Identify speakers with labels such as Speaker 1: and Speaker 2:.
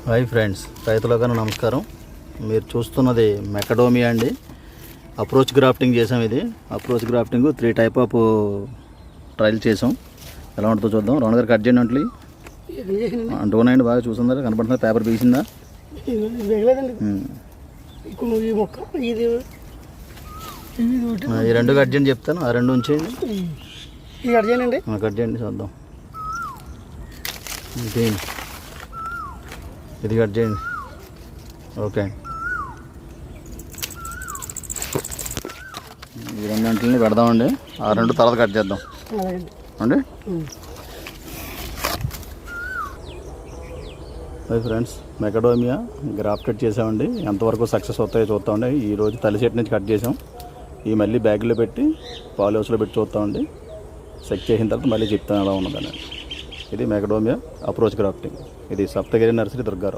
Speaker 1: Hi friends, రైతులకు నమస్కారం. మీరు చూస్తున్నది మెకడోమియా అండి. అప్రోచ్ గ్రాఫ్టింగ్ చేసాం. ఇది approach grafting 3 type of trial చేసాం. ఎలా ఉంటుందో చూద్దాం. రౌండ్ గారు కట్ చేయండి. అంటున్నాయండి, బాగా చూస్తుందా? కనపడుతుందా? పేపర్ పీసిందా? ఈ 2 కట్ చేయండి చెప్తాను. ఆ 2 ఉంచేయండి. కట్ చేయండి చూద్దాం. ఇది కట్ చేయండి. ఓకే, ఈ 2 గంటలని పెడదామండి. ఆ 2 తర్వాత కట్ చేద్దాం అండి. హాయ్ ఫ్రెండ్స్, మెకడోమియా గ్రాఫ్ కట్ చేసామండి. ఎంతవరకు సక్సెస్ అవుతాయో చూస్తామండి. ఈరోజు తలి చెట్టు నుంచి కట్ చేసాం. ఈ మళ్ళీ బ్యాగ్లో పెట్టి పాలు హౌస్లో పెట్టి చూస్తామండి. చెక్ చేసిన తర్వాత మళ్ళీ చెప్తాను ఎలా ఉన్నదని. ఇది మెకడోమియా అప్రోచ్ గ్రాఫ్టింగ్. ఇది సప్తగిరి నర్సరీ దుర్గారావు.